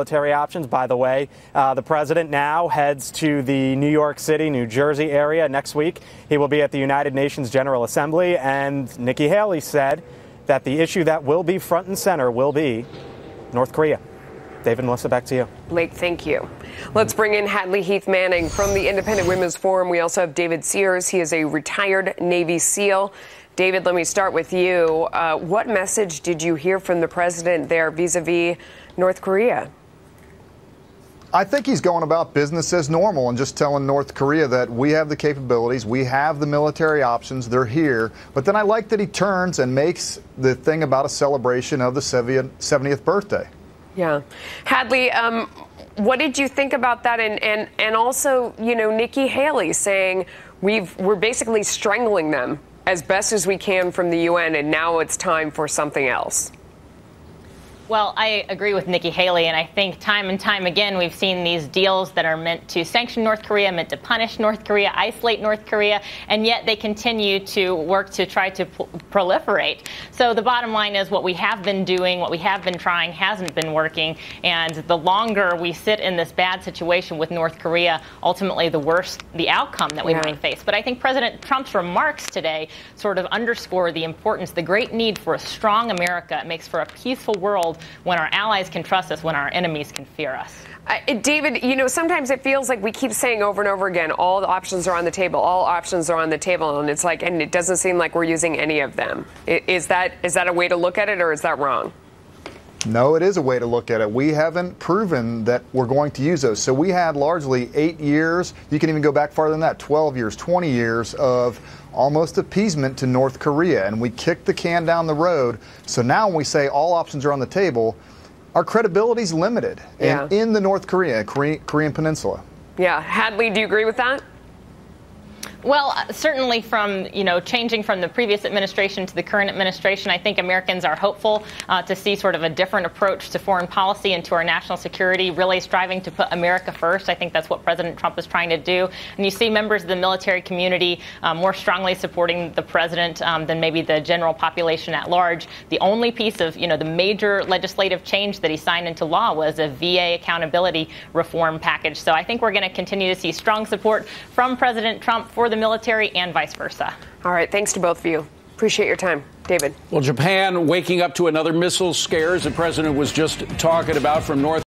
Military options. By the way, the president now heads to the New York City, New Jersey area next week. He will be at the United Nations General Assembly, and Nikki Haley said that the issue that will be front and center will be North Korea. David and Melissa, back to you. Blake, thank you. Let's bring in Hadley Heath Manning from the Independent Women's Forum. We also have David Sears. He is a retired Navy SEAL. David, let me start with you. What message did you hear from the president there vis-a-vis North Korea? I think he's going about business as normal and just telling North Korea that we have the capabilities, we have the military options, they're here. But then I like that he turns and makes the thing about a celebration of the 70th birthday. Yeah. Hadley, what did you think about that? And also, you know, Nikki Haley saying we're basically strangling them as best as we can from the UN, and now it's time for something else. Well, I agree with Nikki Haley, and I think time and time again we've seen these deals that are meant to sanction North Korea, meant to punish North Korea, isolate North Korea, and yet they continue to work to try to proliferate. So the bottom line is what we have been doing, what we have been trying hasn't been working, and the longer we sit in this bad situation with North Korea, ultimately the worse the outcome that we might face. But I think President Trump's remarks today sort of underscore the importance, the great need for a strong America. It makes for a peaceful world when our allies can trust us, when our enemies can fear us. David, you know, sometimes it feels like we keep saying over and over again, all the options are on the table, all options are on the table, and it's like, and it doesn't seem like we're using any of them. Is that a way to look at it, or is that wrong? No, it is a way to look at it. We haven't proven that we're going to use those. So we had largely 8 years, you can even go back farther than that, 12 years, 20 years of almost appeasement to North Korea, and we kicked the can down the road. So now when we say all options are on the table, our credibility is limited in the North Korean Peninsula. Yeah. Hadley, do you agree with that? Well, certainly from, you know, changing from the previous administration to the current administration, I think Americans are hopeful to see sort of a different approach to foreign policy and to our national security, really striving to put America first. I think that's what President Trump is trying to do. And you see members of the military community more strongly supporting the president than maybe the general population at large. The only piece of, you know, the major legislative change that he signed into law was a VA accountability reform package. So I think we're going to continue to see strong support from President Trump for the military and vice versa. All right. Thanks to both of you. Appreciate your time. David. Well, Japan waking up to another missile scare, as the president was just talking about, from North